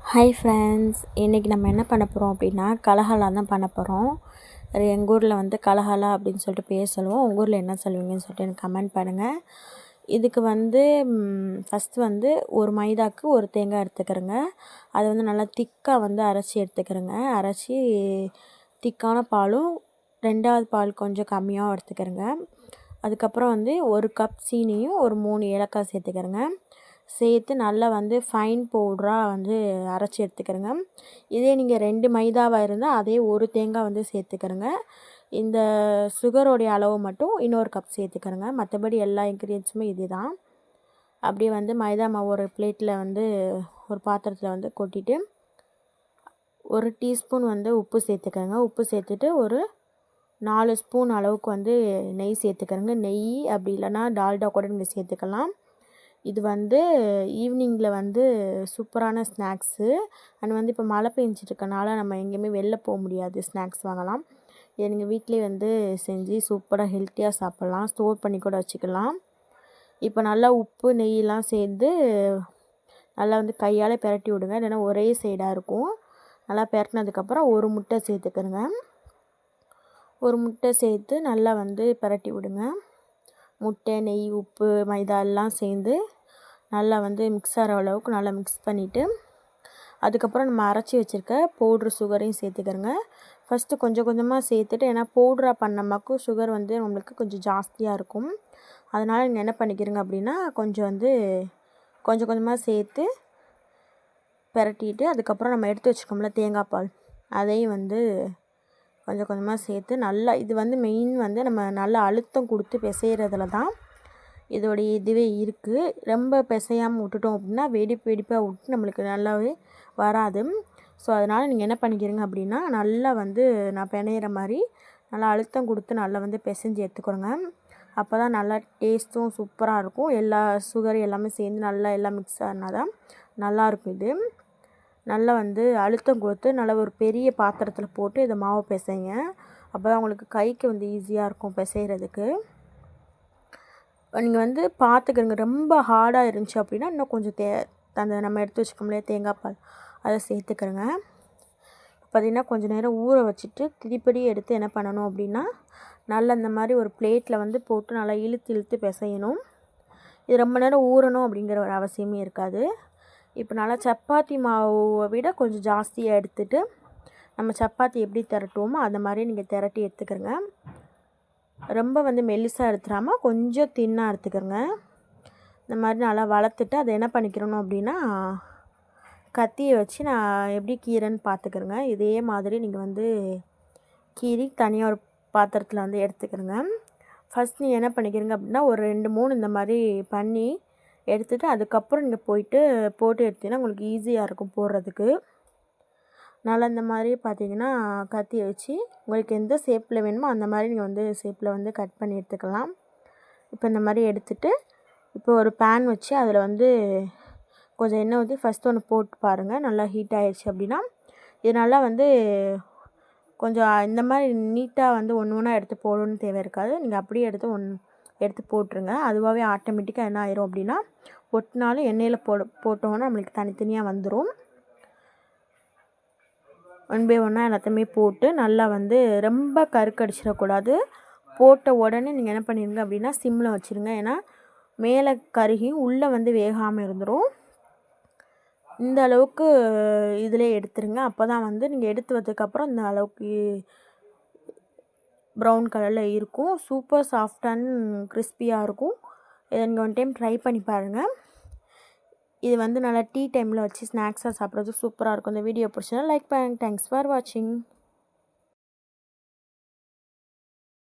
Hi friends, இன்றைக்கி நம்ம என்ன பண்ண போகிறோம் அப்படின்னா கலஹலா தான் பண்ண போகிறோம். எங்கள் ஊரில் வந்து கலஹலா அப்படின்னு சொல்லிட்டு பேர் சொல்லுவோம். உங்கள் ஊரில் என்ன சொல்லுவீங்கன்னு சொல்லிட்டு எனக்கு கமெண்ட் பண்ணுங்கள். இதுக்கு வந்து ஃபஸ்ட்டு வந்து ஒரு மைதாவுக்கு ஒரு தேங்காய் எடுத்துக்கிறேங்க. அதை வந்து நல்லா திக்காக வந்து அரைச்சி எடுத்துக்கிறேங்க. அரைச்சி திக்கான பாலும் 2வது பால் கொஞ்சம் கம்மியாக எடுத்துக்கிறேங்க. அதுக்கப்புறம் வந்து ஒரு கப் சீனியும் ஒரு 3 ஏலக்காய் சேர்த்துக்கிறேங்க. சேர்த்து நல்லா வந்து ஃபைன் பவுடராக வந்து அரைச்சி எடுத்துக்கிறேங்க. இதே நீங்கள் 2 மைதாவாக இருந்தால் அதே ஒரு தேங்காய் வந்து சேர்த்துக்கிறேங்க. இந்த சுகரோடைய அளவு மட்டும் இன்னொரு கப் சேர்த்துக்கிறேங்க. மற்றபடி எல்லா இன்க்ரீடியன்ஸுமே இது தான். அப்படியே வந்து மைதா மாவு ஒரு பிளேட்டில் வந்து ஒரு பாத்திரத்தில் வந்து கொட்டிட்டு 1 டீஸ்பூன் வந்து உப்பு சேர்த்துக்கிறேங்க. உப்பு சேர்த்துட்டு ஒரு 4 ஸ்பூன் அளவுக்கு வந்து நெய் சேர்த்துக்கிறேங்க. நெய் அப்படி இல்லைன்னா டால்டா கூட நீங்கள் சேர்த்துக்கலாம். இது வந்து ஈவினிங்கில் வந்து சூப்பரான ஸ்நாக்ஸு. அண்ட் வந்து இப்போ மழை பெஞ்சிட்ருக்கனால நம்ம எங்கேயுமே வெளில போக முடியாது, ஸ்நாக்ஸ் வாங்கலாம். இதை நீங்கள் வீட்டிலே வந்து செஞ்சு சூப்பராக ஹெல்த்தியாக சாப்பிட்லாம். ஸ்டோர் பண்ணி கூட வச்சுக்கலாம். இப்போ நல்லா உப்பு நெய்யெலாம் சேர்ந்து நல்லா வந்து கையால் பிரட்டி விடுங்க, இல்லைன்னா ஒரே சைடாக இருக்கும். நல்லா பிரட்டினதுக்கப்புறம் ஒரு முட்டை சேர்த்துக்கிறேங்க. ஒரு முட்டை சேர்த்து நல்லா வந்து பிரட்டி விடுங்க. முட்டை, நெய், உப்பு, மைதா எல்லாம் சேர்ந்து நல்லா வந்து மிக்ஸ் ஆகிற அளவுக்கு நல்லா மிக்ஸ் பண்ணிவிட்டு அதுக்கப்புறம் நம்ம அரைச்சி வச்சுருக்க பவுட்ரு சுகரையும் சேர்த்துக்கிறோங்க. ஃபஸ்ட்டு கொஞ்சம் கொஞ்சமாக சேர்த்துட்டு, ஏன்னா பவுட்ராக பண்ணமாக்கும் சுகர் வந்து நம்மளுக்கு கொஞ்சம் ஜாஸ்தியாக இருக்கும். அதனால் நீங்கள் என்ன பண்ணிக்கிறீங்க அப்படின்னா கொஞ்சம் வந்து கொஞ்சம் கொஞ்சமாக சேர்த்து பிரட்டிட்டு அதுக்கப்புறம் நம்ம எடுத்து வச்சுக்கோம்ல தேங்காய் பால், அதையும் வந்து கொஞ்சம் கொஞ்சமாக சேர்த்து நல்லா இது வந்து மெயின் வந்து நம்ம நல்லா அழுத்தம் கொடுத்து பிசைகிறதுல தான் இதோடைய இதுவே இருக்குது. ரொம்ப பிசையாமல் விட்டுட்டோம் அப்படின்னா வெடிப்பாக விட்டு நம்மளுக்கு நல்லாவே வராது. ஸோ அதனால் நீங்கள் என்ன பண்ணிக்கிறீங்க அப்படின்னா நல்லா வந்து நான் பிணையிற மாதிரி நல்லா அழுத்தம் கொடுத்து நல்லா வந்து பிசைஞ்சு எடுத்துக்கிறோங்க. அப்போ தான் நல்லா டேஸ்ட்டும் சூப்பராக இருக்கும். எல்லா சுகர் எல்லாமே சேர்ந்து நல்லா எல்லாம் மிக்ஸ் ஆனால் தான் நல்லாயிருக்கும். இது நல்லா வந்து அழுத்தம் கொடுத்து நல்லா ஒரு பெரிய பாத்திரத்தில் போட்டு இதை மாவு பிசைங்க. அப்போ தான் உங்களுக்கு கைக்கு வந்து ஈஸியாக இருக்கும் பிசைகிறதுக்கு. நீங்கள் வந்து பார்த்துக்கிறங்க, ரொம்ப ஹார்டாக இருந்துச்சு அப்படின்னா இன்னும் கொஞ்சம் அந்த நம்ம எடுத்து வச்சுக்கோம்லையே தேங்காய் பால், அதை சேர்த்துக்கிறேங்க. பார்த்திங்கன்னா கொஞ்சம் நேரம் ஊற வச்சுட்டு திருப்படி எடுத்து என்ன பண்ணணும் அப்படின்னா நல்லா இந்த மாதிரி ஒரு பிளேட்டில் வந்து போட்டு நல்லா இழுத்து இழுத்து பிசையணும். இது ரொம்ப நேரம் ஊறணும் அப்படிங்கிற ஒரு அவசியமே இருக்காது. இப்போ நல்லா சப்பாத்தி மாவை விட கொஞ்சம் ஜாஸ்தியாக எடுத்துகிட்டு நம்ம சப்பாத்தி எப்படி திரட்டுவோமோ அந்த மாதிரி நீங்கள் திரட்டி எடுத்துக்கிறங்க. ரொம்ப வந்து மெல்லிசாக எடுத்துடாமல் கொஞ்சம் தின்னாக எடுத்துக்கிறங்க. இந்த மாதிரி நல்லா வளர்த்துட்டு அதை என்ன பண்ணிக்கிறணும் அப்படின்னா கத்தியை வச்சு நான் எப்படி கீரைன்னு பார்த்துக்கிறேங்க. இதே மாதிரி நீங்கள் வந்து கீரி தனியாக ஒரு பாத்திரத்தில் வந்து எடுத்துக்கிறங்க. ஃபஸ்ட் நீங்கள் என்ன பண்ணிக்கிறீங்க அப்படின்னா ஒரு 2-3 இந்த மாதிரி பண்ணி எடுத்துகிட்டு அதுக்கப்புறம் நீங்கள் போட்டு எடுத்தீங்கன்னா உங்களுக்கு ஈஸியாக இருக்கும் போடுறதுக்கு. நல்லா இந்த மாதிரி பார்த்தீங்கன்னா கத்தியை வச்சு உங்களுக்கு எந்த ஷேப்பில் வேணுமோ அந்த மாதிரி நீங்கள் வந்து ஷேப்பில் வந்து கட் பண்ணி எடுத்துக்கலாம். இப்போ இந்த மாதிரி எடுத்துகிட்டு இப்போ ஒரு பேன் வச்சு அதில் வந்து கொஞ்சம் எண்ணெய் ஊற்றி ஃபஸ்ட்டு ஒன்று போட்டு பாருங்கள். நல்லா ஹீட் ஆகிடுச்சு அப்படின்னா இது நல்லா வந்து கொஞ்சம் இந்த மாதிரி நீட்டாக வந்து ஒன்று ஒன்றா எடுத்து போடணும்னு தேவை இருக்காது. நீங்கள் அப்படியே எடுத்து போட்டுருங்க. அதுவாகவே ஆட்டோமேட்டிக்காக என்ன ஆயிரும் அப்படின்னா ஒட்டினாலும் எண்ணெயில் போட்டோன்னா நம்மளுக்கு தனித்தனியாக வந்துடும். 1 பை 1 எல்லாத்தையுமே போட்டு நல்லா வந்து ரொம்ப கருக்கடிச்சிடக்கூடாது. போட்ட உடனே நீங்கள் என்ன பண்ணிடுங்க அப்படின்னா சிம்மில் வச்சுருங்க. ஏன்னா மேலே கருகியும் உள்ளே வந்து வேகாமல் இருந்துடும். இந்த அளவுக்கு இதிலே எடுத்துருங்க. அப்போ தான் வந்து நீங்கள் எடுத்து வந்ததுக்கப்புறம் இந்த அளவுக்கு ப்ரௌன் கலரில் இருக்கும். சூப்பர் சாஃப்ட் அண்ட் கிறிஸ்பியாக இருக்கும். இதை நீங்கள் 1 டைம் ட்ரை பண்ணி பாருங்கள். இது வந்து நல்லா டீ டைமில் வச்சு ஸ்நாக்ஸாக சாப்பிட்றது சூப்பராக இருக்கும். இந்த வீடியோ பிடிச்சதுனா லைக் பண்ணுங்கள். தேங்க்ஸ் ஃபார் வாட்சிங்.